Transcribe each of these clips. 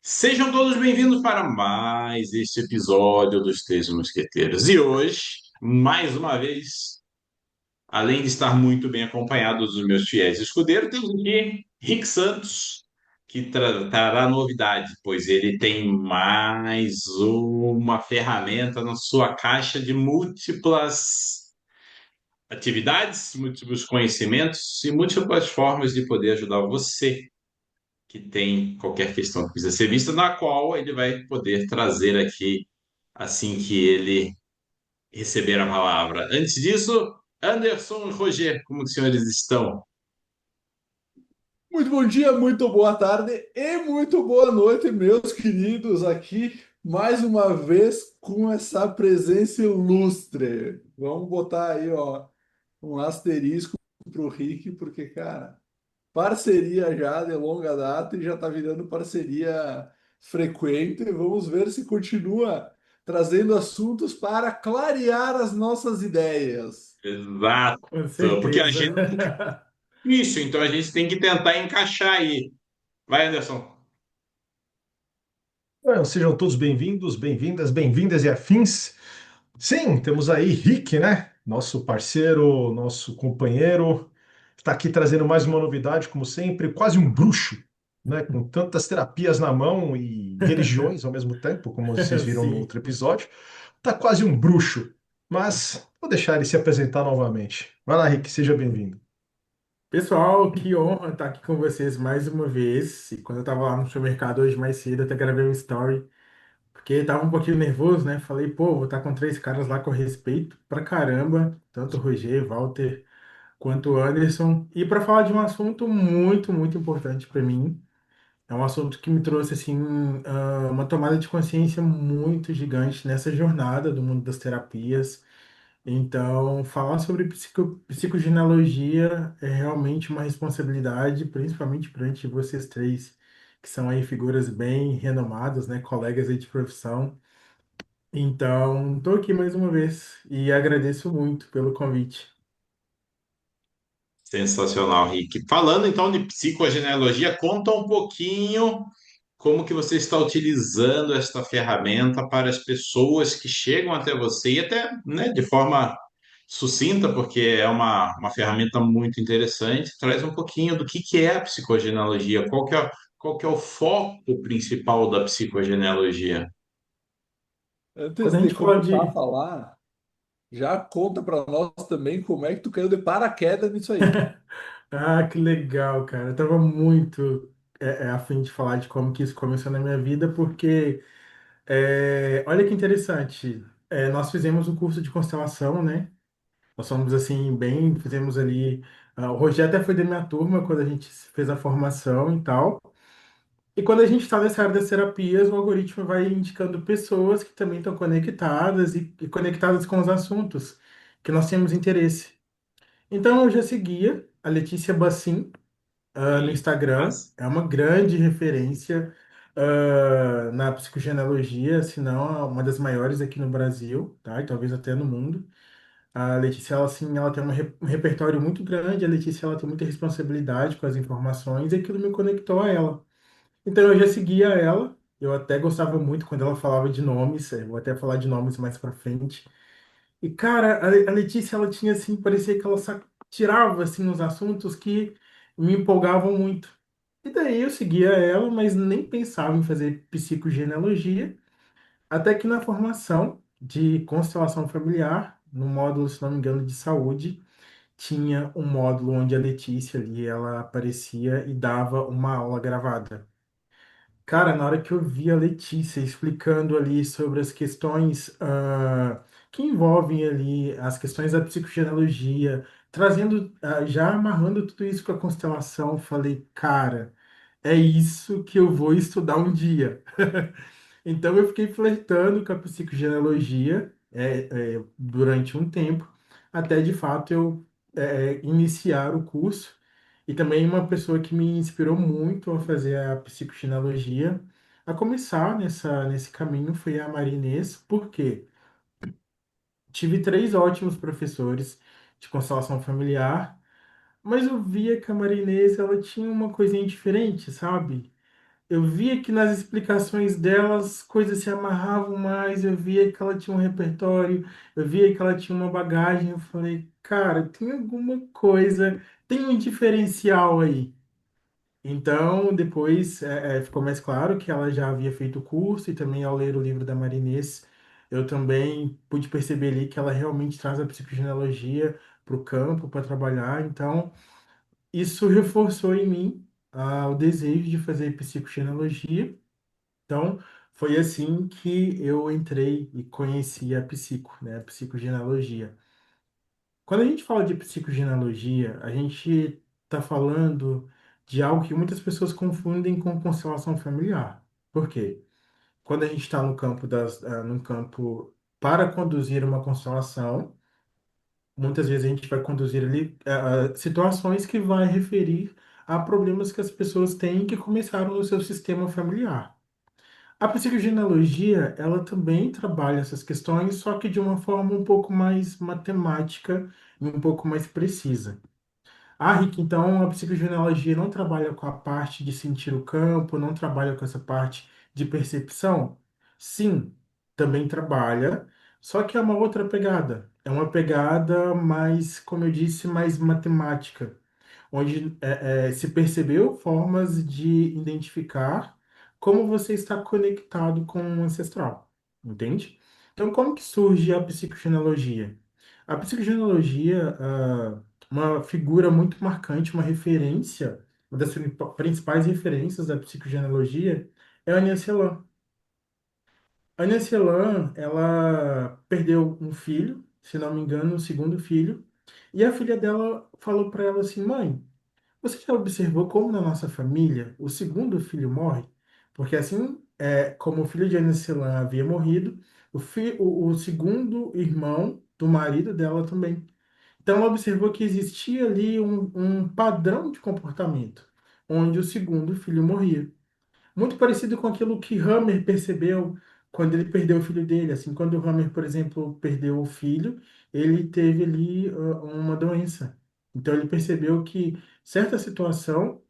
Sejam todos bem-vindos para mais este episódio dos Três Mosqueteiros. E hoje, mais uma vez, além de estar muito bem acompanhado dos meus fiéis escudeiros, temos aqui Rick Santos, que trará novidade, pois ele tem mais uma ferramenta na sua caixa de múltiplas atividades, múltiplos conhecimentos e múltiplas formas de poder ajudar você que tem qualquer questão que precisa ser vista, na qual ele vai poder trazer aqui assim que ele receber a palavra. Antes disso, Anderson e Roger, como os senhores estão? Muito bom dia, muito boa tarde e muito boa noite, meus queridos, aqui mais uma vez com essa presença ilustre. Vamos botar aí, ó, um asterisco pro Rick, porque, cara, parceria já de longa data e já tá virando parceria frequente. Vamos ver se continua trazendo assuntos para clarear as nossas ideias. Exato, Com porque a certeza. gente isso, então a gente tem que tentar encaixar aí. Vai, Anderson. Sejam todos bem-vindos, bem-vindas, bem-vindas e afins. Sim, temos aí Rick, né? Nosso parceiro, nosso companheiro, está aqui trazendo mais uma novidade, como sempre, quase um bruxo, né? Com tantas terapias na mão e religiões ao mesmo tempo, como vocês viram no Sim. outro episódio. Tá quase um bruxo, mas vou deixar ele se apresentar novamente. Vai lá, Rick, seja bem-vindo. Pessoal, que honra estar aqui com vocês mais uma vez. E quando eu estava lá no supermercado hoje mais cedo, eu até gravei um story, porque eu tava um pouquinho nervoso, né? Falei, pô, vou estar com três caras lá com respeito pra caramba, tanto o Roger, Walter, quanto o Anderson, e para falar de um assunto muito, muito importante para mim. É um assunto que me trouxe, assim, uma tomada de consciência muito gigante nessa jornada do mundo das terapias. Então, falar sobre psicogenealogia é realmente uma responsabilidade, principalmente perante vocês três, que são aí figuras bem renomadas, né, colegas aí de profissão. Então, estou aqui mais uma vez e agradeço muito pelo convite. Sensacional, Rick. Falando então de psicogenealogia, conta um pouquinho como que você está utilizando esta ferramenta para as pessoas que chegam até você e até, né, de forma sucinta, porque é uma ferramenta muito interessante. Traz um pouquinho do que é a psicogenealogia, qual que é o foco principal da psicogenealogia. Antes Quando a de gente fala começar a de falar, já conta para nós também como é que tu caiu de paraquedas nisso aí. Ah, que legal, cara. Eu tava muito a fim de falar de como que isso começou na minha vida, porque olha que interessante. Nós fizemos o curso de constelação, né? Nós somos assim, bem, fizemos ali. O Rogério até foi da minha turma quando a gente fez a formação e tal. E quando a gente está nessa área das terapias, o algoritmo vai indicando pessoas que também estão conectadas e conectadas com os assuntos que nós temos interesse. Então eu já seguia a Letícia Bassim, no Sim, Instagram, mas é uma grande referência, na psicogenealogia, se não uma das maiores aqui no Brasil, tá? E talvez até no mundo. A Letícia, ela, assim, ela tem um repertório muito grande, a Letícia, ela tem muita responsabilidade com as informações e aquilo me conectou a ela. Então eu já seguia ela, eu até gostava muito quando ela falava de nomes, vou até falar de nomes mais pra frente. E, cara, a Letícia, ela tinha, assim, parecia que ela tirava, assim, os assuntos que me empolgavam muito. E daí eu seguia ela, mas nem pensava em fazer psicogenealogia, até que na formação de constelação familiar, no módulo, se não me engano, de saúde, tinha um módulo onde a Letícia ali, ela aparecia e dava uma aula gravada. Cara, na hora que eu vi a Letícia explicando ali sobre as questões que envolvem ali as questões da psicogenealogia, trazendo, já amarrando tudo isso com a constelação, eu falei, cara, é isso que eu vou estudar um dia. Então eu fiquei flertando com a psicogenealogia durante um tempo, até de fato eu iniciar o curso. E também uma pessoa que me inspirou muito a fazer a psicogenealogia, a começar nesse caminho, foi a Maria Inês, porque tive três ótimos professores de constelação familiar, mas eu via que a Maria Inês, ela tinha uma coisinha diferente, sabe? Eu via que nas explicações delas coisas se amarravam mais, eu via que ela tinha um repertório, eu via que ela tinha uma bagagem. Eu falei, cara, tem alguma coisa, tem um diferencial aí. Então, depois ficou mais claro que ela já havia feito o curso e também ao ler o livro da Marinês, eu também pude perceber ali que ela realmente traz a psicogenealogia para o campo, para trabalhar. Então, isso reforçou em mim o desejo de fazer psicogenealogia. Então, foi assim que eu entrei e conheci a psico, né, a psicogenealogia. Quando a gente fala de psicogenealogia, a gente está falando de algo que muitas pessoas confundem com constelação familiar. Por quê? Quando a gente está no campo para conduzir uma constelação, muitas vezes a gente vai conduzir ali situações que vai referir a problemas que as pessoas têm que começaram no seu sistema familiar. A psicogenealogia, ela também trabalha essas questões, só que de uma forma um pouco mais matemática e um pouco mais precisa. Ah, Rick, então a psicogenealogia não trabalha com a parte de sentir o campo, não trabalha com essa parte de percepção? Sim, também trabalha, só que é uma outra pegada. É uma pegada mais, como eu disse, mais matemática, onde se percebeu formas de identificar como você está conectado com o ancestral, entende? Então, como que surge a psicogenealogia? A psicogenealogia, uma figura muito marcante, uma referência, uma das principais referências da psicogenealogia é a Agnès Celan. A Agnès Celan, ela perdeu um filho, se não me engano, o segundo filho, e a filha dela falou para ela assim, mãe, você já observou como na nossa família o segundo filho morre? Porque assim, como o filho de Ana Celan havia morrido, o segundo irmão do marido dela também. Então ela observou que existia ali um padrão de comportamento, onde o segundo filho morria. Muito parecido com aquilo que Hammer percebeu quando ele perdeu o filho dele. Assim, quando o Hammer, por exemplo, perdeu o filho, ele teve ali uma doença. Então ele percebeu que certa situação,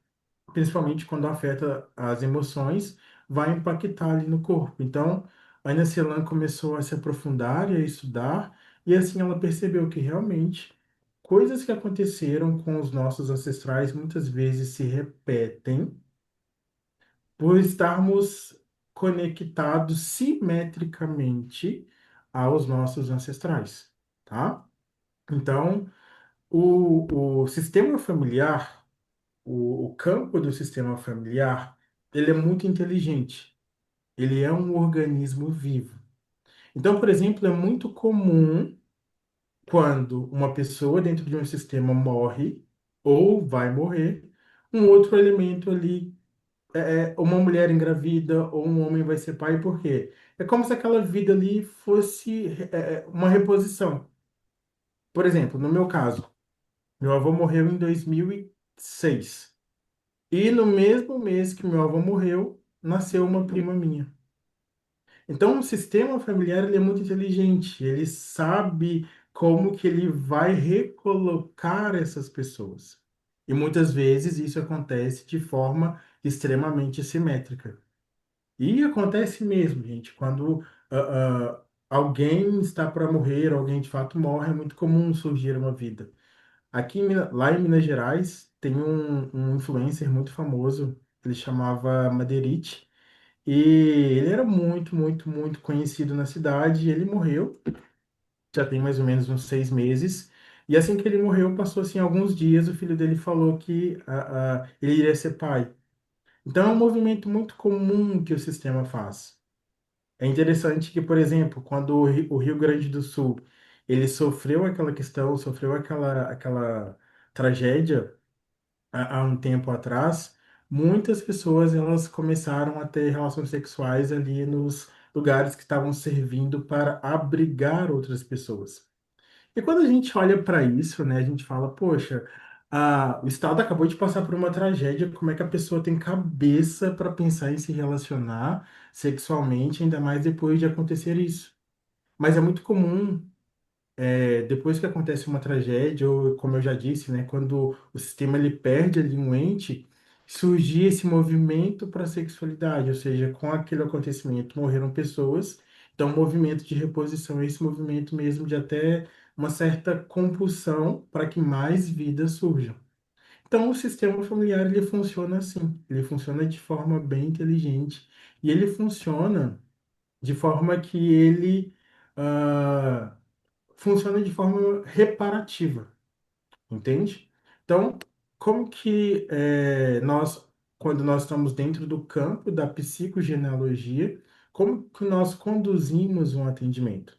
principalmente quando afeta as emoções, vai impactar ali no corpo. Então, a Ana Celan começou a se aprofundar e a estudar, e assim ela percebeu que realmente coisas que aconteceram com os nossos ancestrais muitas vezes se repetem por estarmos conectados simetricamente aos nossos ancestrais, tá? Então, o sistema familiar, o campo do sistema familiar, ele é muito inteligente. Ele é um organismo vivo. Então, por exemplo, é muito comum quando uma pessoa dentro de um sistema morre ou vai morrer, um outro elemento ali uma mulher engravida ou um homem vai ser pai, por quê? É como se aquela vida ali fosse uma reposição. Por exemplo, no meu caso, meu avô morreu em 2006. E no mesmo mês que meu avô morreu, nasceu uma prima minha. Então, o sistema familiar ele é muito inteligente. Ele sabe como que ele vai recolocar essas pessoas. E muitas vezes isso acontece de forma extremamente simétrica. E acontece mesmo, gente, quando alguém está para morrer, alguém de fato morre, é muito comum surgir uma vida. Aqui lá em Minas Gerais, tem um influencer muito famoso, ele chamava Madeirite, e ele era muito, muito, muito conhecido na cidade, e ele morreu, já tem mais ou menos uns 6 meses, e assim que ele morreu, passou assim alguns dias, o filho dele falou que ele iria ser pai. Então é um movimento muito comum que o sistema faz. É interessante que, por exemplo, quando o Rio Grande do Sul ele sofreu aquela questão, sofreu aquela tragédia há um tempo atrás, muitas pessoas elas começaram a ter relações sexuais ali nos lugares que estavam servindo para abrigar outras pessoas. E quando a gente olha para isso, né, a gente fala, poxa, o Estado acabou de passar por uma tragédia, como é que a pessoa tem cabeça para pensar em se relacionar sexualmente, ainda mais depois de acontecer isso? Mas é muito comum, depois que acontece uma tragédia, ou como eu já disse, né, quando o sistema ele perde ali um ente, surgir esse movimento para a sexualidade, ou seja, com aquele acontecimento morreram pessoas, então o movimento de reposição é esse movimento mesmo de até uma certa compulsão para que mais vidas surjam. Então, o sistema familiar ele funciona assim, ele funciona de forma bem inteligente e ele funciona de forma que ele ah, funciona de forma reparativa, entende? Então, como que nós, quando nós estamos dentro do campo da psicogenealogia, como que nós conduzimos um atendimento?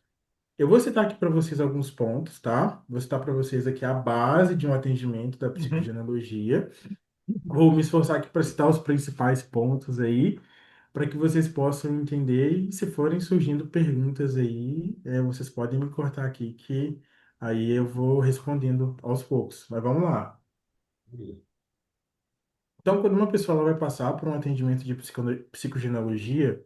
Eu vou citar aqui para vocês alguns pontos, tá? Vou citar para vocês aqui a base de um atendimento da Uhum. psicogenealogia. Vou me esforçar aqui para citar os principais pontos aí, para que vocês possam entender. E se forem surgindo perguntas aí, vocês podem me cortar aqui, que aí eu vou respondendo aos poucos. Mas vamos lá. Então, quando uma pessoa ela vai passar por um atendimento de psicogenealogia,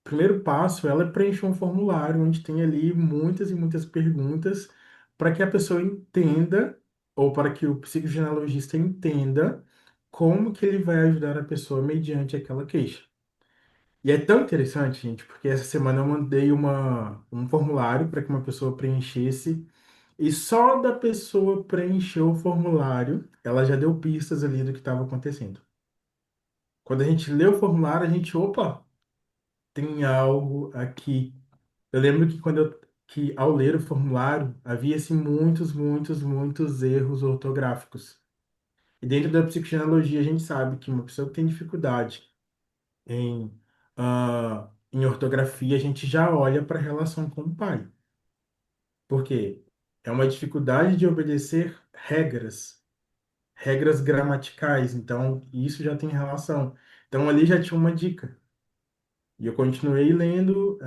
o primeiro passo ela é preencher um formulário onde tem ali muitas e muitas perguntas para que a pessoa entenda, ou para que o psicogenealogista entenda como que ele vai ajudar a pessoa mediante aquela queixa. E é tão interessante, gente, porque essa semana eu mandei um formulário para que uma pessoa preenchesse, e só da pessoa preencher o formulário, ela já deu pistas ali do que estava acontecendo. Quando a gente lê o formulário, a gente, opa, tem algo aqui. Eu lembro que que ao ler o formulário, havia assim muitos erros ortográficos. E dentro da psicogenealogia, a gente sabe que uma pessoa que tem dificuldade em ortografia, a gente já olha para a relação com o pai. Por quê? É uma dificuldade de obedecer regras gramaticais. Então, isso já tem relação. Então, ali já tinha uma dica. E eu continuei lendo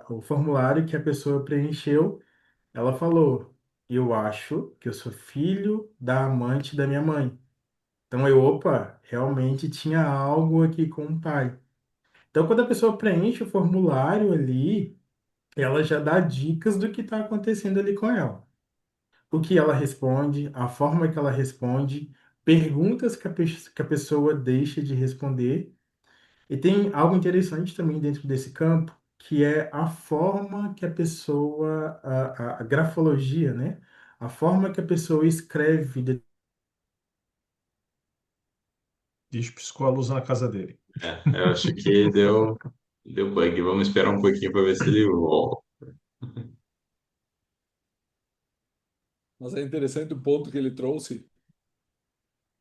o formulário que a pessoa preencheu. Ela falou: Eu acho que eu sou filho da amante da minha mãe. Então, opa, realmente tinha algo aqui com o pai. Então, quando a pessoa preenche o formulário ali, ela já dá dicas do que está acontecendo ali com ela. O que ela responde, a forma que ela responde, perguntas que a pessoa deixa de responder. E tem algo interessante também dentro desse campo, que é a forma que a pessoa, a grafologia, né? A forma que a pessoa escreve. Diz piscou a luz na casa dele. Eu acho que deu bug. Vamos esperar um pouquinho para ver se ele volta. Mas é interessante o ponto que ele trouxe,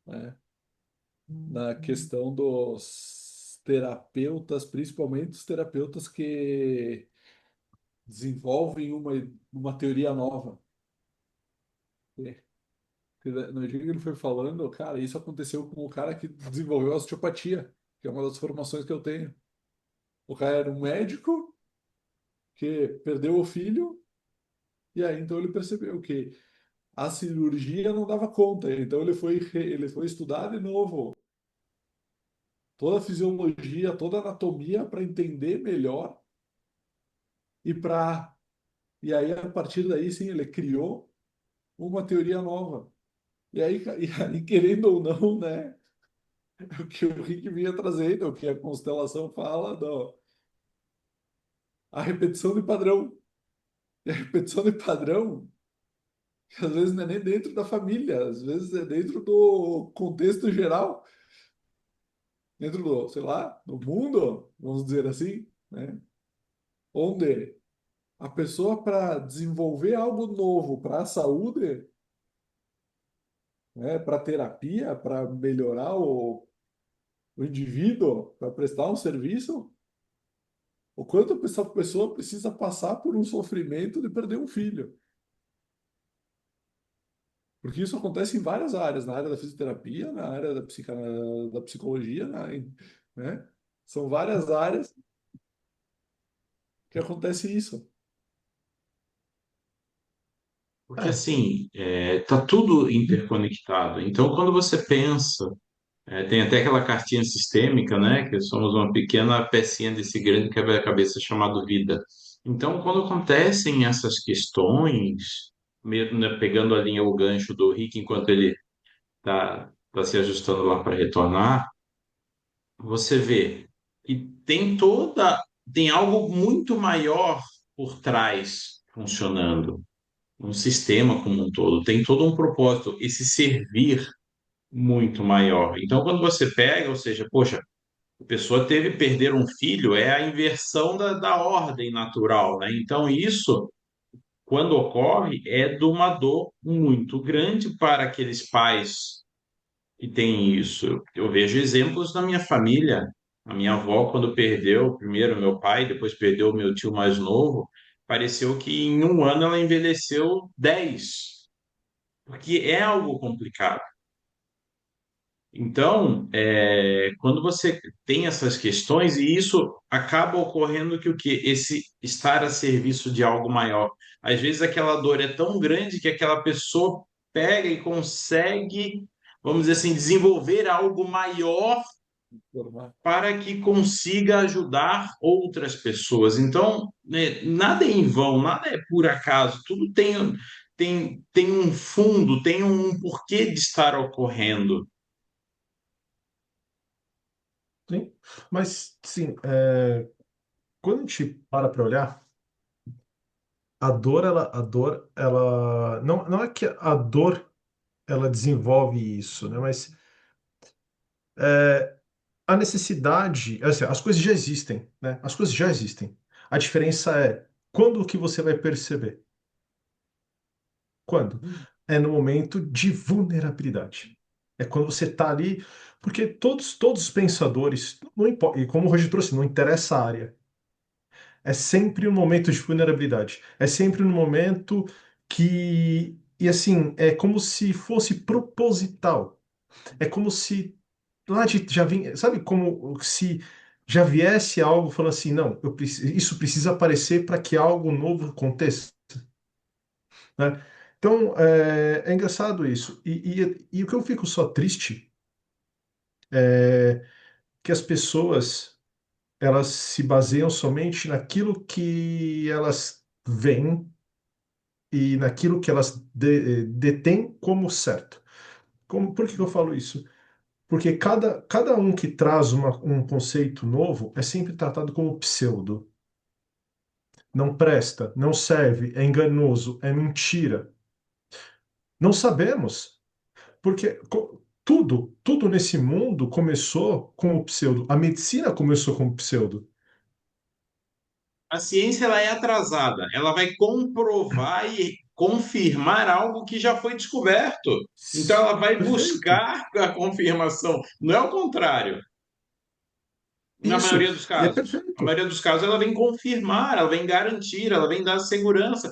né, na questão dos terapeutas, principalmente os terapeutas que desenvolvem uma teoria nova. É, no dia que ele foi falando, cara, isso aconteceu com o cara que desenvolveu a osteopatia, que é uma das formações que eu tenho. O cara era um médico que perdeu o filho, e aí então ele percebeu que a cirurgia não dava conta, então ele foi estudar de novo toda a fisiologia, toda a anatomia para entender melhor e para e aí a partir daí sim ele criou uma teoria nova. E aí querendo ou não, né, o que o Rick vinha trazendo, o que a constelação fala, a repetição de padrão. E a repetição de padrão, que às vezes não é nem dentro da família, às vezes é dentro do contexto geral, dentro do, sei lá, do mundo, vamos dizer assim, né? Onde a pessoa, para desenvolver algo novo para a saúde, né, para terapia, para melhorar o indivíduo, para prestar um serviço, o quanto essa pessoa precisa passar por um sofrimento de perder um filho. Porque isso acontece em várias áreas, na área da fisioterapia, na área da psicologia, né? São várias áreas que acontece isso. Porque assim, tá tudo interconectado. Então, quando você pensa, tem até aquela cartinha sistêmica, né? Que somos uma pequena pecinha desse grande quebra-cabeça chamado vida. Então, quando acontecem essas questões, mesmo, né, pegando a linha, o gancho do Rick, enquanto ele está está se ajustando lá para retornar, você vê que tem algo muito maior por trás funcionando, um sistema como um todo, tem todo um propósito, esse servir muito maior. Então, quando você pega, ou seja, poxa, a pessoa teve perder um filho, é a inversão da ordem natural, né? Então, isso, quando ocorre, é de uma dor muito grande para aqueles pais que têm isso. Eu vejo exemplos na minha família. A minha avó, quando perdeu primeiro meu pai, depois perdeu o meu tio mais novo, pareceu que em um ano ela envelheceu 10, porque é algo complicado. Então, quando você tem essas questões, e isso acaba ocorrendo que o quê? Esse estar a serviço de algo maior. Às vezes aquela dor é tão grande que aquela pessoa pega e consegue, vamos dizer assim, desenvolver algo maior Formar. para que consiga ajudar outras pessoas. Então, né, nada é em vão, nada é por acaso, tudo tem um fundo, tem um porquê de estar ocorrendo. Sim. Mas, sim, quando a gente para olhar, não é que a dor ela desenvolve isso, né? Mas é, a necessidade, assim, as coisas já existem, né? As coisas já existem. A diferença é quando que você vai perceber? Quando? É no momento de vulnerabilidade. É quando você está ali, porque todos os pensadores, não importa, e como o Roger trouxe, não interessa a área. É sempre um momento de vulnerabilidade. É sempre um momento que, e assim, é como se fosse proposital. É como se lá de já vinha, sabe como se já viesse algo falando assim, não, isso precisa aparecer para que algo novo aconteça, né? Então, é engraçado isso. E o que eu fico só triste é que as pessoas elas se baseiam somente naquilo que elas veem e naquilo que elas detêm como certo. Por que que eu falo isso? Porque cada um que traz um conceito novo é sempre tratado como pseudo. Não presta, não serve, é enganoso, é mentira. Não sabemos, porque tudo nesse mundo começou com o pseudo. A medicina começou com o pseudo. A ciência ela é atrasada, ela vai comprovar e confirmar algo que já foi descoberto. Então ela vai Perfeito. buscar a confirmação, não é o contrário. Na Isso, maioria dos e é casos. A perfeito. maioria dos casos ela vem confirmar, ela vem garantir, ela vem dar segurança.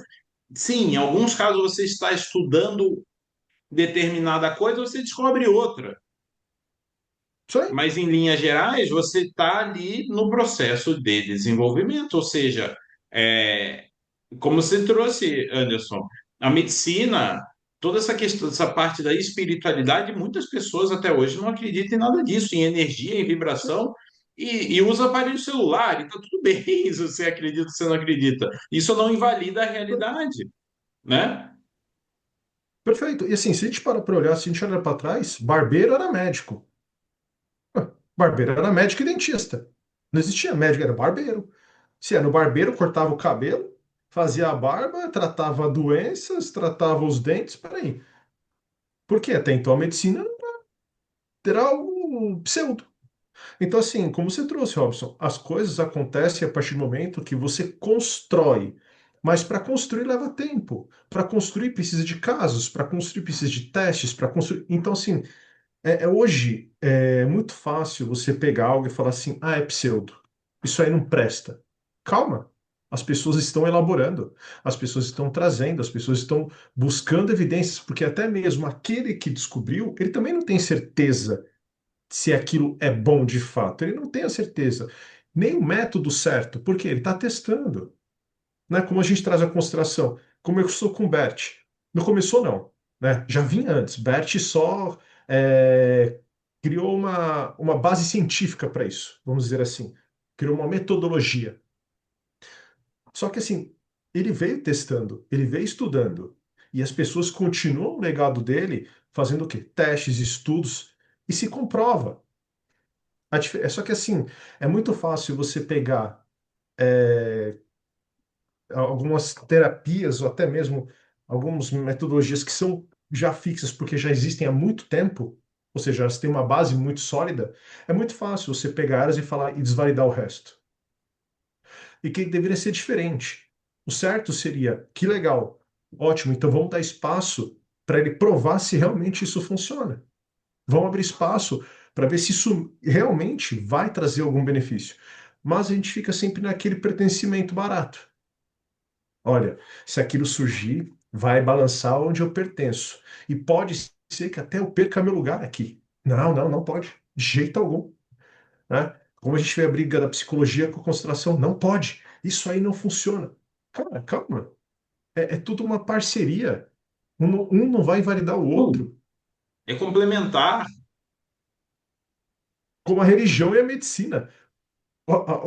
Sim, em alguns casos você está estudando determinada coisa, você descobre outra. Isso aí. Mas, em linhas gerais, você está ali no processo de desenvolvimento, ou seja, é, como você trouxe, Anderson, a medicina, toda essa questão, essa parte da espiritualidade, muitas pessoas até hoje não acreditam em nada disso, em energia, em vibração, e usa aparelho celular, e está tudo bem se você acredita ou você não acredita. Isso não invalida a realidade, né? Perfeito. E assim, se a gente para olhar, se a gente olhar para trás, barbeiro era médico. Barbeiro era médico e dentista. Não existia médico, era barbeiro. Se era no barbeiro, cortava o cabelo, fazia a barba, tratava doenças, tratava os dentes. Peraí. Porque até então a medicina era algo pseudo. Então, assim, como você trouxe, Robson, as coisas acontecem a partir do momento que você constrói. Mas para construir leva tempo. Para construir precisa de casos, para construir precisa de testes, para construir. Então, assim, hoje é muito fácil você pegar algo e falar assim: ah, é pseudo. Isso aí não presta. Calma. As pessoas estão elaborando, as pessoas estão trazendo, as pessoas estão buscando evidências, porque até mesmo aquele que descobriu, ele também não tem certeza se aquilo é bom de fato. Ele não tem a certeza. Nem o método certo, porque ele está testando. Né? Como a gente traz a consideração, começou com Bert. Não começou, não. Né? Já vinha antes. Bert só criou uma base científica para isso, vamos dizer assim. Criou uma metodologia. Só que assim, ele veio testando, ele veio estudando. E as pessoas continuam o legado dele fazendo o quê? Testes, estudos, e se comprova. É só que assim, é muito fácil você pegar algumas terapias ou até mesmo algumas metodologias que são já fixas porque já existem há muito tempo, ou seja, elas têm uma base muito sólida, é muito fácil você pegar elas e falar e desvalidar o resto. E que deveria ser diferente. O certo seria, que legal, ótimo, então vamos dar espaço para ele provar se realmente isso funciona. Vamos abrir espaço para ver se isso realmente vai trazer algum benefício. Mas a gente fica sempre naquele pertencimento barato. Olha, se aquilo surgir, vai balançar onde eu pertenço. E pode ser que até eu perca meu lugar aqui. Não, não, não pode. De jeito algum. Né? Como a gente vê a briga da psicologia com a constelação, não pode. Isso aí não funciona. Cara, calma. É tudo uma parceria. Um não vai invalidar o outro. É complementar. Como a religião e a medicina.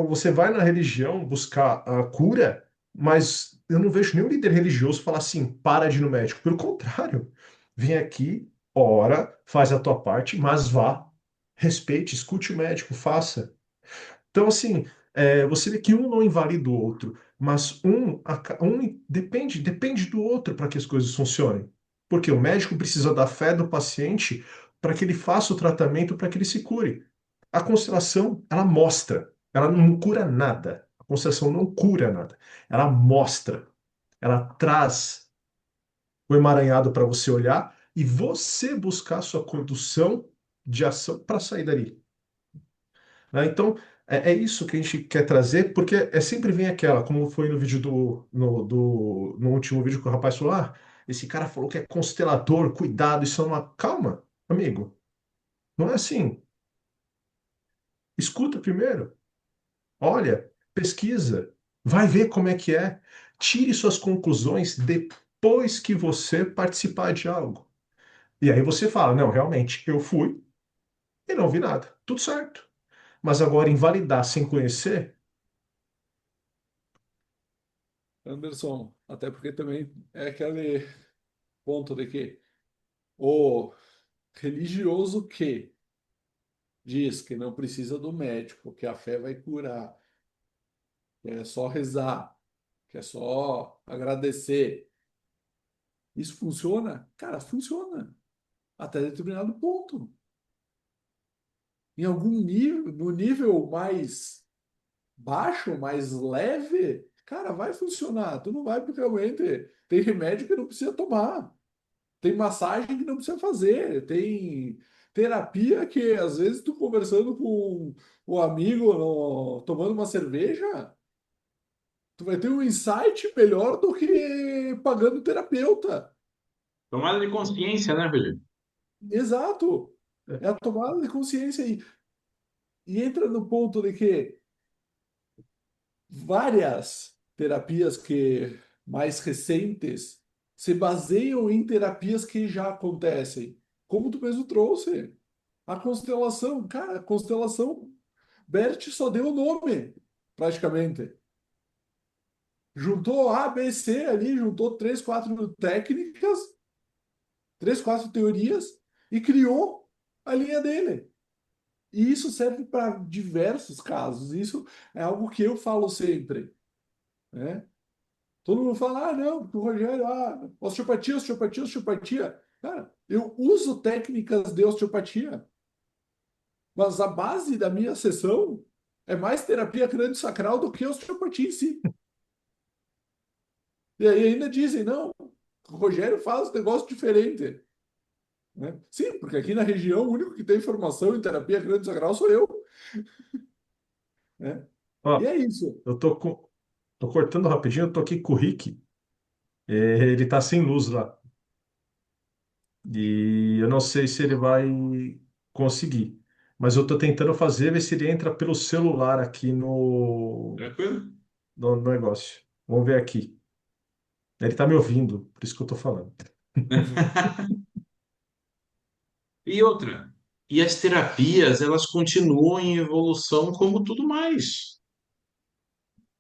Você vai na religião buscar a cura, mas eu não vejo nenhum líder religioso falar assim, para de ir no médico. Pelo contrário, vem aqui, ora, faz a tua parte, mas vá, respeite, escute o médico, faça. Então, assim, você vê que um não invalida o outro, mas um depende do outro para que as coisas funcionem. Porque o médico precisa da fé do paciente para que ele faça o tratamento, para que ele se cure. A constelação, ela mostra, ela não cura nada. A constelação não cura nada. Ela mostra, ela traz o emaranhado para você olhar e você buscar a sua condução de ação para sair dali. Né? Então, é isso que a gente quer trazer, porque sempre vem aquela, como foi no vídeo no último vídeo que o rapaz falou, esse cara falou que é constelador, cuidado, isso é uma... Calma, amigo, não é assim. Escuta primeiro, olha, pesquisa, vai ver como é que é, tire suas conclusões depois que você participar de algo. E aí você fala, não, realmente, eu fui e não vi nada, tudo certo. Mas agora invalidar sem conhecer, Anderson, até porque também é aquele ponto de que o religioso que diz que não precisa do médico, que a fé vai curar, que é só rezar, que é só agradecer. Isso funciona? Cara, funciona até determinado ponto. Em algum nível, no nível mais baixo, mais leve, cara, vai funcionar. Tu não vai porque realmente tem remédio que não precisa tomar. Tem massagem que não precisa fazer, tem terapia que às vezes tu conversando com o amigo, tomando uma cerveja, tu vai ter um insight melhor do que pagando terapeuta. Tomada de consciência, né, Felipe? Exato. É a tomada de consciência aí. E entra no ponto de que várias terapias que mais recentes se baseiam em terapias que já acontecem. Como tu mesmo trouxe. A constelação, cara, a constelação, Bert só deu o nome, praticamente. Juntou A, B, C ali, juntou três, quatro técnicas, três, quatro teorias e criou a linha dele. E isso serve para diversos casos. Isso é algo que eu falo sempre, né? Todo mundo fala, não, porque o Rogério, osteopatia, osteopatia, osteopatia. Cara, eu uso técnicas de osteopatia. Mas a base da minha sessão é mais terapia crânio-sacral do que osteopatia em si. E aí ainda dizem, não, o Rogério faz um negócio diferente. Né? Sim, porque aqui na região o único que tem formação em terapia crânio-sacral sou eu. Né? E ó, é isso. tô cortando rapidinho, eu tô aqui com o Rick. Ele tá sem luz lá. E eu não sei se ele vai conseguir. Mas eu tô tentando fazer, ver se ele entra pelo celular aqui Tranquilo? no negócio. Vamos ver aqui. Ele tá me ouvindo, por isso que eu tô falando. E outra, e as terapias, elas continuam em evolução como tudo mais.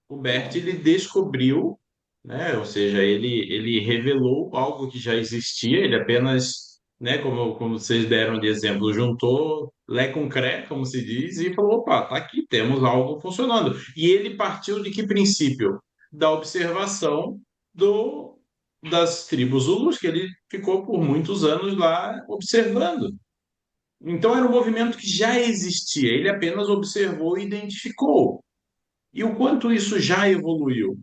O Bert, Claro. ele descobriu, né? Ou seja, ele revelou algo que já existia, ele apenas né? Como vocês deram de exemplo, juntou Lé com Cré, como se diz, e falou: opa, tá aqui, temos algo funcionando. E ele partiu de que princípio? Da observação do, das tribos Zulus, que ele ficou por muitos anos lá observando. Então era um movimento que já existia, ele apenas observou e identificou. E o quanto isso já evoluiu?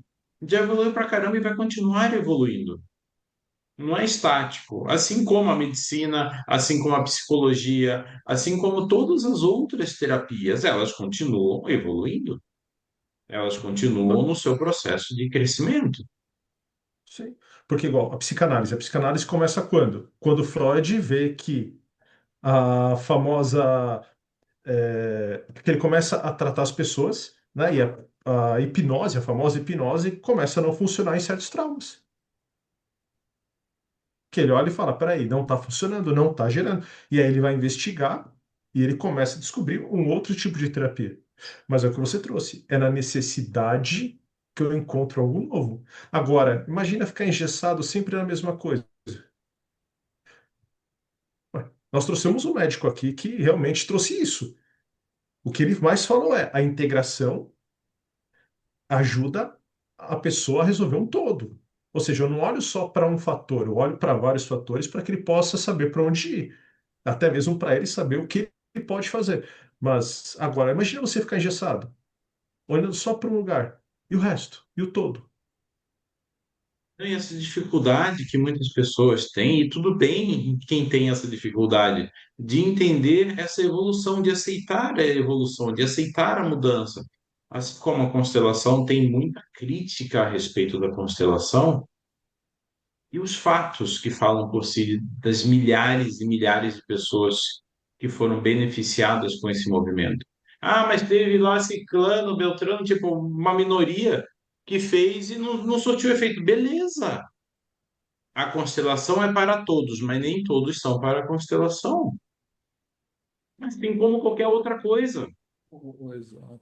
Já evoluiu pra caramba e vai continuar evoluindo. Não é estático. Assim como a medicina, assim como a psicologia, assim como todas as outras terapias, elas continuam evoluindo. Elas continuam no seu processo de crescimento. Sim. Porque, igual, a psicanálise começa quando? Quando Freud vê que a famosa. Que ele começa a tratar as pessoas, né? E a hipnose, a famosa hipnose, começa a não funcionar em certos traumas. Que ele olha e fala: peraí, não está funcionando, não está gerando. E aí ele vai investigar e ele começa a descobrir um outro tipo de terapia. Mas é o que você trouxe, é na necessidade que eu encontro algo novo. Agora, imagina ficar engessado sempre na mesma coisa. Ué, nós trouxemos um médico aqui que realmente trouxe isso. O que ele mais falou é a integração ajuda a pessoa a resolver um todo. Ou seja, eu não olho só para um fator, eu olho para vários fatores para que ele possa saber para onde ir. Até mesmo para ele saber o que ele pode fazer. Mas agora, imagina você ficar engessado, olhando só para um lugar. E o resto? E o todo? Tem essa dificuldade que muitas pessoas têm, e tudo bem quem tem essa dificuldade, de entender essa evolução, de aceitar a evolução, de aceitar a mudança. Assim como a constelação tem muita crítica a respeito da constelação, e os fatos que falam por si das milhares e milhares de pessoas que foram beneficiadas com esse movimento. Ah, mas teve lá Ciclano, Beltrano, tipo, uma minoria que fez e não surtiu efeito. Beleza, a constelação é para todos, mas nem todos são para a constelação. Mas tem como qualquer outra coisa. Exato.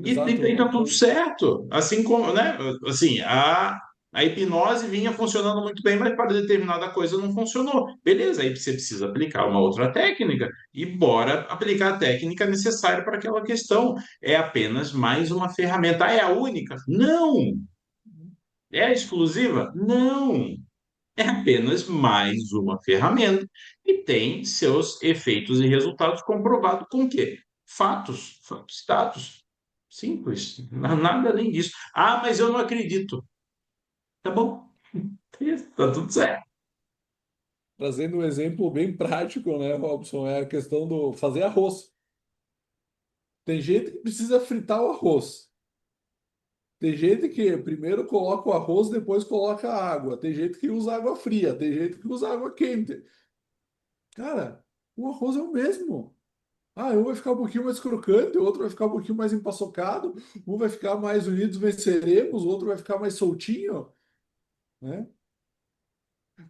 E tá Exato. tudo certo. Assim como, né? Assim, a hipnose vinha funcionando muito bem, mas para determinada coisa não funcionou. Beleza, aí você precisa aplicar uma outra técnica e bora aplicar a técnica necessária para aquela questão. É apenas mais uma ferramenta. Ah, é a única? Não. É a exclusiva? Não. É apenas mais uma ferramenta que tem seus efeitos e resultados comprovados com o quê? Fatos, dados. Simples, nada além disso. Ah, mas eu não acredito. Tá bom, tá tudo certo. Trazendo um exemplo bem prático, né, Robson? É a questão do fazer arroz. Tem gente que precisa fritar o arroz. Tem gente que primeiro coloca o arroz, depois coloca a água. Tem gente que usa água fria, tem gente que usa água quente. Cara, o arroz é o mesmo. Ah, um vai ficar um pouquinho mais crocante, o outro vai ficar um pouquinho mais empaçocado, um vai ficar mais unidos venceremos, o outro vai ficar mais soltinho, né?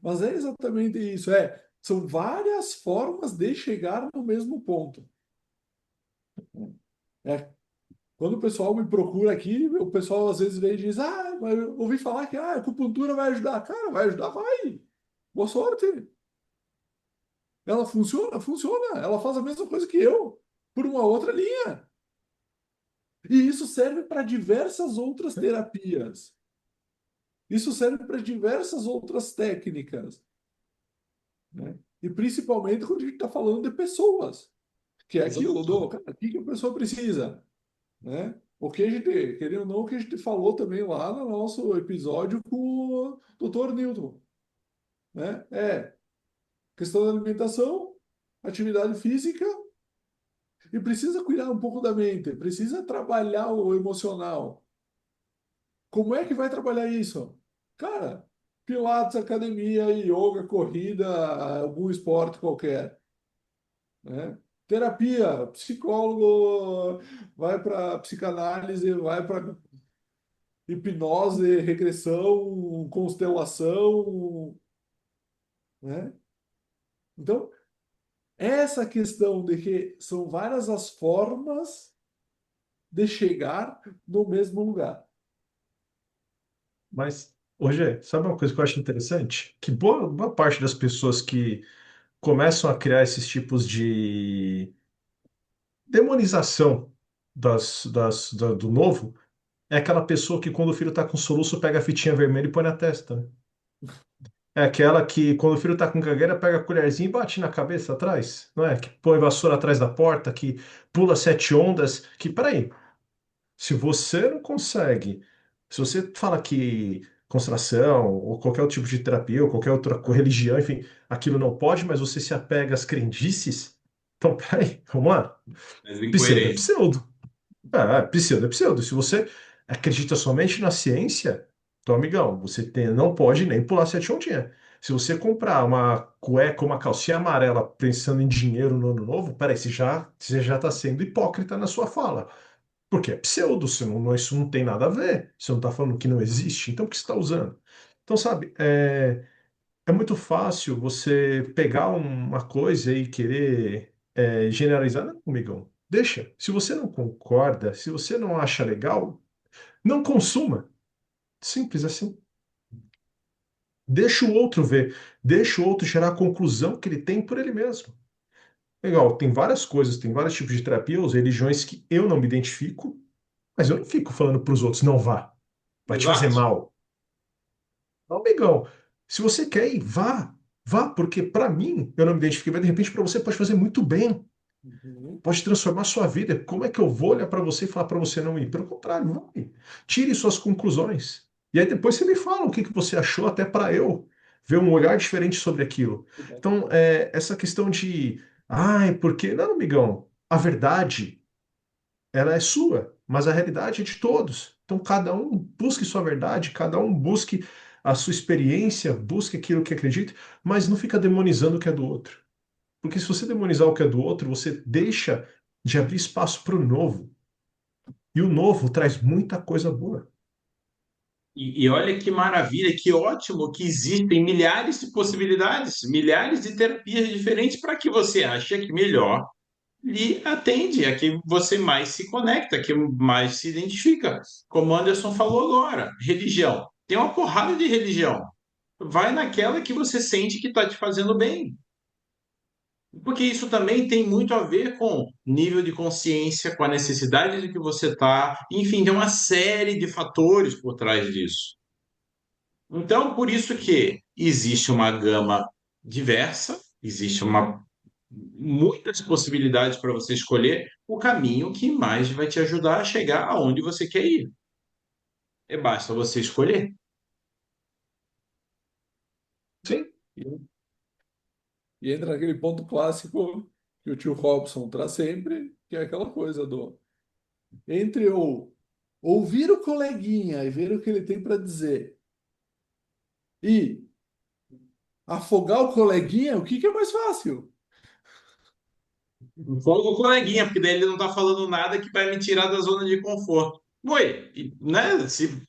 Mas é exatamente isso, são várias formas de chegar no mesmo ponto. É, quando o pessoal me procura aqui, o pessoal às vezes vem e diz: ah, mas eu ouvi falar que a acupuntura vai ajudar. Cara, vai ajudar, vai. Boa sorte. Ela funciona? Funciona. Ela faz a mesma coisa que eu, por uma outra linha. E isso serve para diversas outras terapias. Isso serve para diversas outras técnicas, né? E principalmente quando a gente está falando de pessoas, que é aquilo do, cara, o que que a pessoa precisa, né? O que a gente, querendo ou não, o que a gente falou também lá no nosso episódio com o Dr. Newton, né? É questão da alimentação, atividade física e precisa cuidar um pouco da mente, precisa trabalhar o emocional. Como é que vai trabalhar isso? Cara, pilates, academia, yoga, corrida, algum esporte qualquer, né? Terapia, psicólogo, vai para psicanálise, vai para hipnose, regressão, constelação, né? Então, essa questão de que são várias as formas de chegar no mesmo lugar. Mas Hoje, sabe uma coisa que eu acho interessante? Que boa parte das pessoas que começam a criar esses tipos de demonização do novo é aquela pessoa que, quando o filho tá com soluço, pega a fitinha vermelha e põe na testa, né? É aquela que, quando o filho tá com gagueira, pega a colherzinha e bate na cabeça atrás, não é? Que põe vassoura atrás da porta, que pula sete ondas, que, peraí, se você não consegue, se você fala que constelação ou qualquer outro tipo de terapia ou qualquer outra religião, enfim, aquilo não pode, mas você se apega às crendices, então, peraí, vamos lá. Mas Pseudo é incoerente. pseudo. Pseudo é pseudo. Se você acredita somente na ciência, então, amigão, não pode nem pular sete ondinhas. Se você comprar uma cueca, uma calcinha amarela pensando em dinheiro no ano novo, peraí, você já está sendo hipócrita na sua fala. Porque é pseudo, isso não tem nada a ver. Você não está falando que não existe, então por que você está usando? Então, sabe, é muito fácil você pegar uma coisa e querer generalizar. Não, amigão, deixa. Se você não concorda, se você não acha legal, não consuma. Simples assim. Deixa o outro ver. Deixa o outro gerar a conclusão que ele tem por ele mesmo. Legal, tem várias coisas, tem vários tipos de terapia, ou religiões que eu não me identifico, mas eu não fico falando para os outros, não vá, vai te fazer Exato. mal. Não, amigão, se você quer ir, vá. Vá, porque para mim, eu não me identifiquei, mas de repente para você pode fazer muito bem. Uhum. Pode transformar sua vida. Como é que eu vou olhar para você e falar para você não ir? Pelo contrário, vai. Tire suas conclusões. E aí depois você me fala o que que você achou, até para eu ver um olhar diferente sobre aquilo. Então, essa questão de, ai, porque. Não, amigão, a verdade, ela é sua, mas a realidade é de todos. Então, cada um busque sua verdade, cada um busque a sua experiência, busque aquilo que acredita, mas não fica demonizando o que é do outro. Porque se você demonizar o que é do outro, você deixa de abrir espaço para o novo. E o novo traz muita coisa boa. E olha que maravilha, que ótimo que existem milhares de possibilidades, milhares de terapias diferentes para que você ache a que melhor lhe atende, a que você mais se conecta, a que mais se identifica. Como o Anderson falou agora, religião. Tem uma porrada de religião. Vai naquela que você sente que está te fazendo bem. Porque isso também tem muito a ver com nível de consciência, com a necessidade de que você está. Enfim, tem uma série de fatores por trás disso. Então, por isso que existe uma gama diversa, existe muitas possibilidades para você escolher o caminho que mais vai te ajudar a chegar aonde você quer ir. É basta você escolher. Sim, E, e entra naquele ponto clássico que o tio Robson traz sempre, que é aquela coisa do entre o ouvir o coleguinha e ver o que ele tem para dizer e afogar o coleguinha, o que que é mais fácil? Folga o coleguinha, porque daí ele não está falando nada que vai me tirar da zona de conforto. Oi, né? Se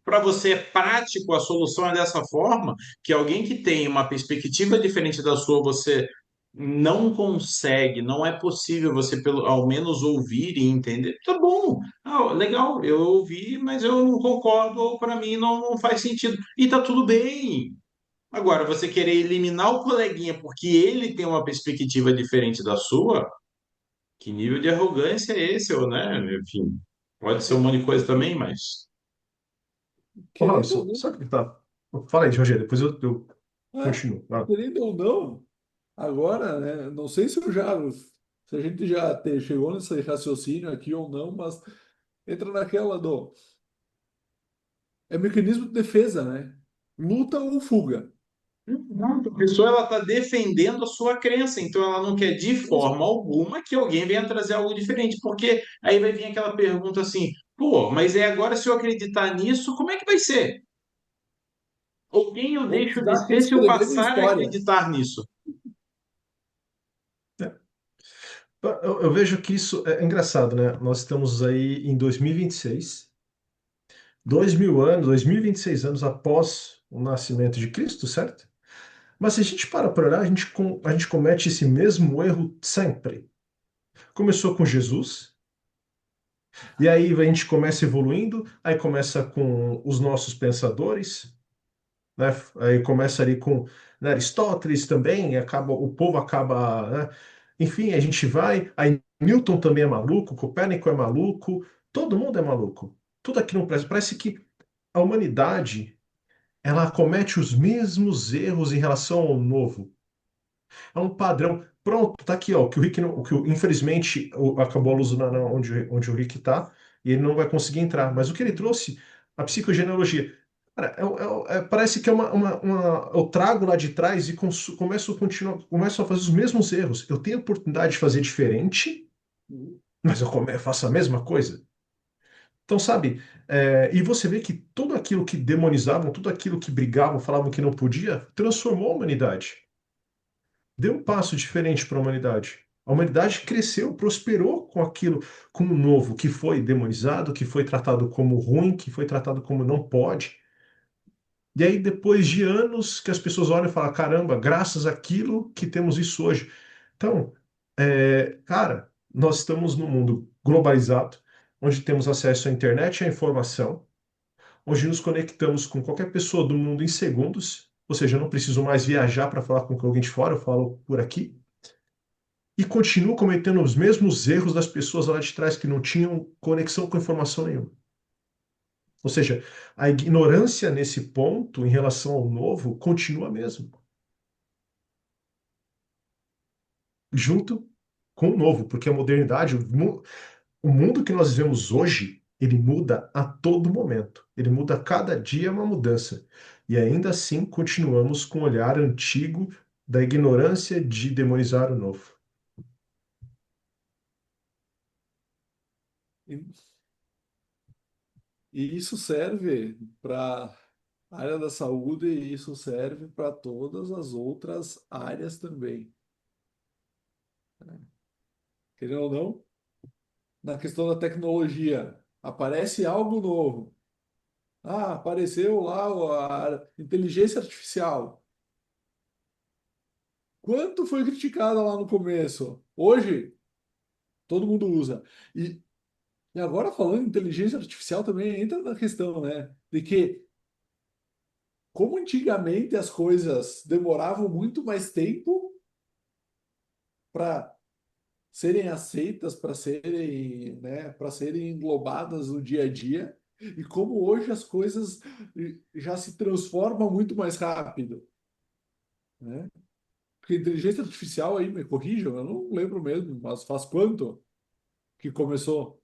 para você é prático a solução é dessa forma, que alguém que tem uma perspectiva diferente da sua, você não consegue, não é possível você pelo ao menos ouvir e entender. Tá bom, legal, eu ouvi, mas eu não concordo, ou para mim não faz sentido. E tá tudo bem. Agora, você querer eliminar o coleguinha porque ele tem uma perspectiva diferente da sua, que nível de arrogância é esse, ou, né? Enfim, pode ser um monte de coisa também, mas. ô Querendo ou Robson, não, sabe o que tá? Fala aí, Rogério, depois eu é, continuo. Ah, querendo ou não, agora, né, não sei se a gente já chegou nesse raciocínio aqui ou não, mas entra naquela do, é mecanismo de defesa, né? Luta ou fuga. Não, a pessoa ela está defendendo a sua crença, então ela não quer de Isso. forma alguma que alguém venha trazer algo diferente, porque aí vai vir aquela pergunta assim: pô, mas é agora se eu acreditar nisso, como é que vai ser? Ou quem eu Vou deixo de precisar ser se eu reescrever minha passar a história. acreditar nisso? é. Eu vejo que isso é engraçado, né? Nós estamos aí em 2026, 2000 anos, 2026 anos após o nascimento de Cristo, certo? Mas se a gente para olhar, a gente comete esse mesmo erro sempre. Começou com Jesus, E aí a gente começa evoluindo, aí começa com os nossos pensadores, né? Aí começa ali com, né, Aristóteles também, acaba, o povo acaba, né? Enfim, a gente vai, aí Newton também é maluco, Copérnico é maluco, todo mundo é maluco. Tudo aqui não parece, parece que a humanidade, ela comete os mesmos erros em relação ao novo. É um padrão. Pronto, tá aqui, ó, o que o Rick, o que infelizmente acabou a luz onde o Rick tá, e ele não vai conseguir entrar. Mas o que ele trouxe, a psicogenealogia. Cara, parece que é eu trago lá de trás e começo a fazer os mesmos erros. Eu tenho a oportunidade de fazer diferente, mas faço a mesma coisa. Então, sabe, e você vê que tudo aquilo que demonizavam, tudo aquilo que brigavam, falavam que não podia, transformou a humanidade, deu um passo diferente para a humanidade. A humanidade cresceu, prosperou com aquilo, com o novo, que foi demonizado, que foi tratado como ruim, que foi tratado como não pode. E aí, depois de anos, que as pessoas olham e falam: caramba, graças àquilo que temos isso hoje. Então, cara, nós estamos num mundo globalizado, onde temos acesso à internet e à informação, onde nos conectamos com qualquer pessoa do mundo em segundos, ou seja, eu não preciso mais viajar para falar com alguém de fora, eu falo por aqui e continuo cometendo os mesmos erros das pessoas lá de trás que não tinham conexão com informação nenhuma. Ou seja, a ignorância nesse ponto em relação ao novo continua a mesma, junto com o novo, porque a modernidade, o mundo que nós vivemos hoje, ele muda a todo momento. Ele muda a cada dia, é uma mudança. E ainda assim continuamos com o olhar antigo da ignorância de demonizar o novo. E, e isso serve para a área da saúde e isso serve para todas as outras áreas também. Querendo ou não, na questão da tecnologia, aparece algo novo. Ah, apareceu lá a inteligência artificial. Quanto foi criticada lá no começo? Hoje, todo mundo usa. E, e agora, falando em inteligência artificial, também entra na questão, né? De que, como antigamente as coisas demoravam muito mais tempo para serem aceitas, para serem englobadas no dia a dia, e como hoje as coisas já se transformam muito mais rápido, né? Porque inteligência artificial aí, me corrijam, eu não lembro mesmo, mas faz quanto que começou?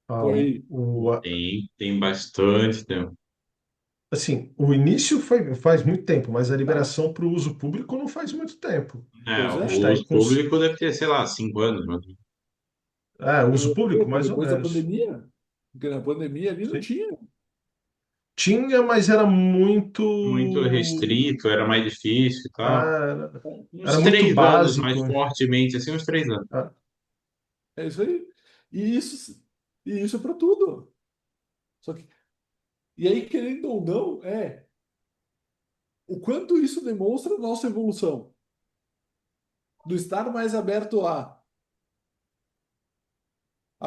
Ah, Foi, Tem bastante tempo. assim, o início faz muito tempo, mas a ah, liberação para o uso público não faz muito tempo. É, pois o A gente é, está aí uso com público deve ter, sei lá, 5 anos, mas uso público, foi mais ou depois da menos. pandemia, porque na pandemia ali não Sim. tinha. Tinha, mas era muito restrito, era mais difícil e tal. ah, era Uns muito 3 anos, mais básico. fortemente, assim, uns 3 anos. Ah, É isso aí. E isso, e isso é para tudo. Só que, e aí, querendo ou não, o quanto isso demonstra a nossa evolução, do estar mais aberto à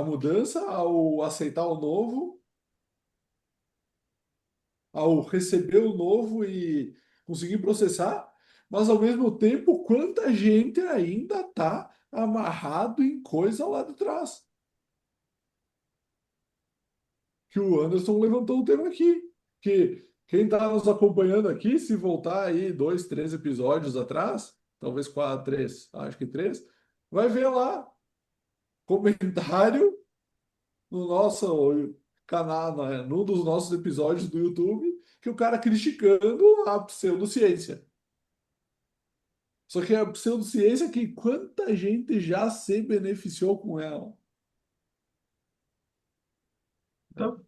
mudança, ao aceitar o novo, ao receber o novo e conseguir processar, mas ao mesmo tempo, quanta gente ainda está amarrado em coisa lá de trás. Que o Anderson levantou o tema aqui, que quem está nos acompanhando aqui, se voltar aí 2, 3 episódios atrás, talvez 4, 3, acho que 3, vai ver lá comentário no nosso canal, né, num dos nossos episódios do YouTube, que o cara criticando a pseudociência. Só que a pseudociência que quanta gente já se beneficiou com ela. então,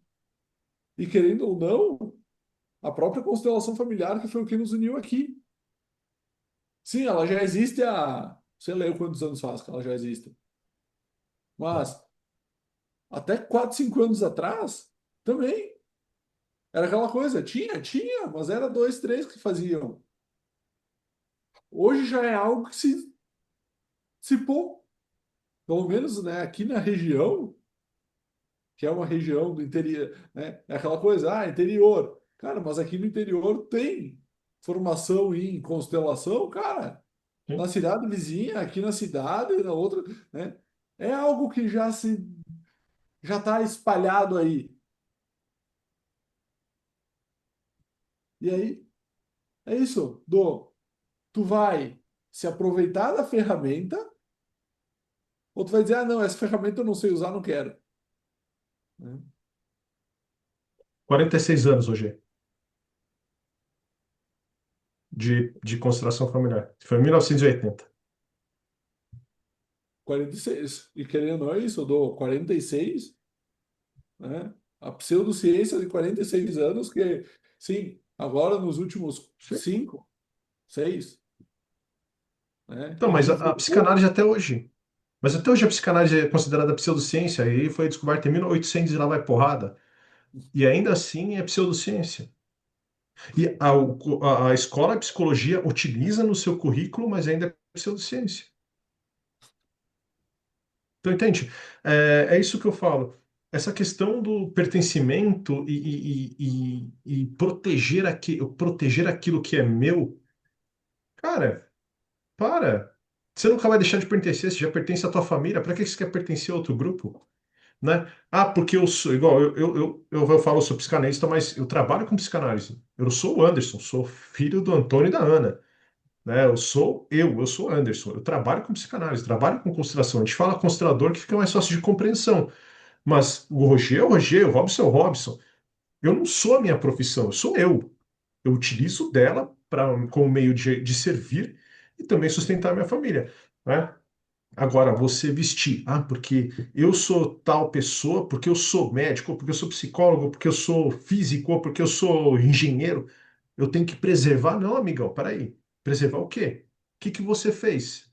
E querendo ou não, a própria constelação familiar que foi o que nos uniu aqui. Sim, ela já existe há, sei lá quantos anos faz que ela já existe. Mas até 4, 5 anos atrás, também. Era aquela coisa, tinha, mas era 2, 3 que faziam. Hoje já é algo que se pô, pelo menos, né, aqui na região, que é uma região do interior, né? É aquela coisa, interior. Cara, mas aqui no interior tem formação em constelação, cara. Na Sim. cidade vizinha, aqui na cidade, na outra, né? É algo que já está espalhado aí. E aí, é isso, tu vai se aproveitar da ferramenta, ou tu vai dizer, não, essa ferramenta eu não sei usar, não quero. Né? 46 anos hoje de constelação familiar. Foi em 1980. 46. E querendo ou não, é isso, eu dou 46, né? A pseudociência de 46 anos, que, sim, agora nos últimos Sim. 5, 6, né? Então, Que mas a divulgou. psicanálise até hoje. Mas até hoje a psicanálise é considerada pseudociência e foi descoberta em 1800 e lá vai porrada. E ainda assim é pseudociência. E a escola de psicologia utiliza no seu currículo, mas ainda é pseudociência. Então, entende? É isso que eu falo. Essa questão do pertencimento e proteger aquilo que é meu, cara, para. Você nunca vai deixar de pertencer, você já pertence à tua família, para que você quer pertencer a outro grupo? Né? Porque eu sou, igual, eu falo, eu sou psicanalista, mas eu trabalho com psicanálise. Eu sou o Anderson, sou filho do Antônio e da Ana. Né? Eu sou o Anderson. Eu trabalho com psicanálise, trabalho com constelação. A gente fala constelador que fica mais fácil de compreensão. Mas o Roger é o Roger, o Robson é o Robson. Eu não sou a minha profissão, eu sou eu. Eu utilizo dela como meio de servir e também sustentar a minha família. Né? Agora, você vestir, porque eu sou tal pessoa, porque eu sou médico, porque eu sou psicólogo, porque eu sou físico, porque eu sou engenheiro, eu tenho que preservar? Não, amigão, peraí. Preservar o quê? O que que você fez?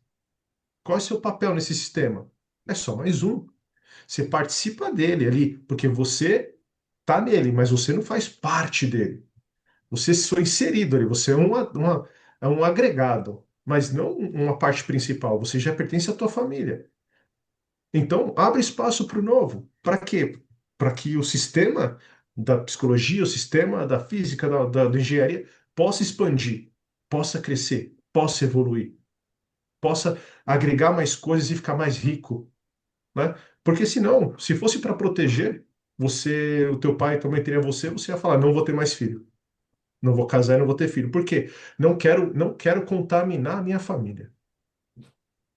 Qual é o seu papel nesse sistema? É só mais um. Você participa dele ali, porque você tá nele, mas você não faz parte dele. Você foi inserido ali, você é é um agregado, mas não uma parte principal. Você já pertence à tua família. Então, abre espaço para o novo. Para quê? Para que o sistema da psicologia, o sistema da física, da engenharia possa expandir, possa crescer, possa evoluir, possa agregar mais coisas e ficar mais rico, né? Porque senão, se fosse para proteger, o teu pai também teria você, você ia falar, não vou ter mais filho, não vou casar e não vou ter filho. Por quê? Não quero contaminar a minha família.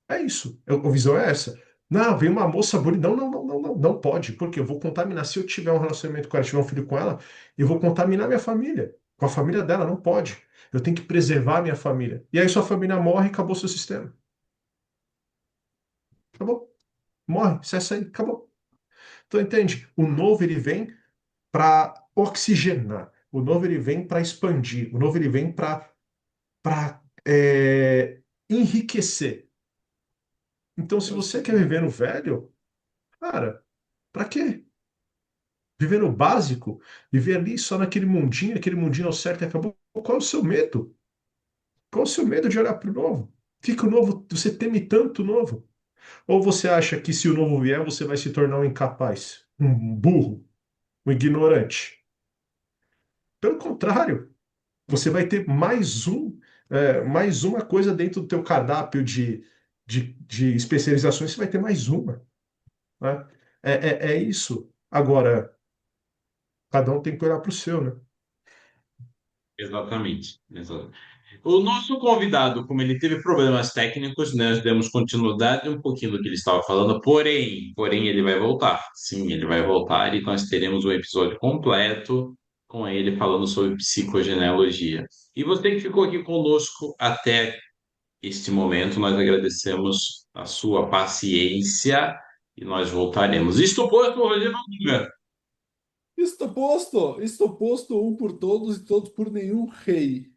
É isso. A visão é essa. Não, vem uma moça bonita. Não, não, não, não, não, não pode, porque eu vou contaminar. Se eu tiver um relacionamento com ela, tiver um filho com ela, eu vou contaminar minha família. Com a família dela, não pode. Eu tenho que preservar a minha família. E aí sua família morre e acabou seu sistema. Acabou. Morre, cessa aí, acabou. Então, entende? O novo ele vem para oxigenar. O novo ele vem para expandir. O novo ele vem para enriquecer. Então, se Eu você sei. quer viver no velho, cara, para quê? Viver no básico, viver ali só naquele mundinho, aquele mundinho ao certo e acabou. Qual é o seu medo? Qual é o seu medo de olhar para o novo? O que que o novo, você teme tanto o novo? Ou você acha que se o novo vier, você vai se tornar um incapaz, um burro, um ignorante? Pelo contrário, você vai ter mais uma coisa dentro do teu cardápio de especializações, você vai ter mais uma, né? É isso. Agora, cada um tem que olhar para o seu, né? Exatamente, exatamente. O nosso convidado, como ele teve problemas técnicos, né, nós demos continuidade um pouquinho do que ele estava falando, porém ele vai voltar. Sim, ele vai voltar e nós teremos um episódio completo com ele falando sobre psicogenealogia. E você que ficou aqui conosco até este momento, nós agradecemos a sua paciência e nós voltaremos. Isto posto, Rogério Malduga. Estou posto um por todos e todos por nenhum rei.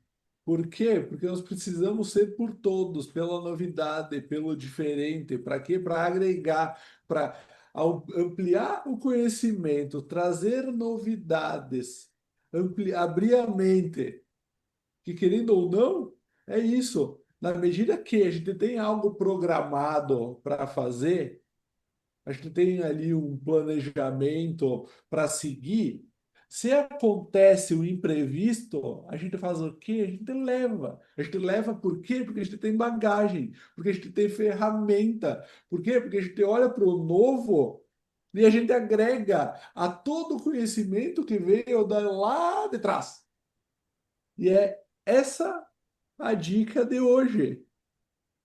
Por quê? Porque nós precisamos ser por todos, pela novidade, pelo diferente. Para quê? Para agregar, para ampliar o conhecimento, trazer novidades, abrir a mente. Que querendo ou não, é isso. Na medida que a gente tem algo programado para fazer, a gente tem ali um planejamento para seguir. Se acontece um imprevisto, a gente faz o quê? A gente leva. A gente leva por quê? Porque a gente tem bagagem, porque a gente tem ferramenta. Por quê? Porque a gente olha para o novo e a gente agrega a todo o conhecimento que veio lá de trás. E é essa a dica de hoje.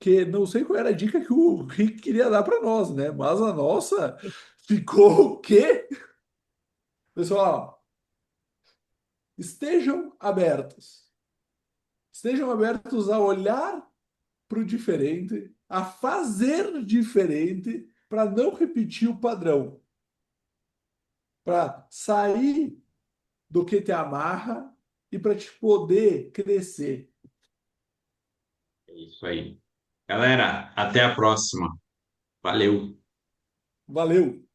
Que não sei qual era a dica que o Rick queria dar para nós, né? Mas a nossa ficou o quê? Pessoal, estejam abertos. Estejam abertos a olhar para o diferente, a fazer diferente, para não repetir o padrão, para sair do que te amarra e para te poder crescer. É isso aí. Galera, até a próxima. Valeu! Valeu!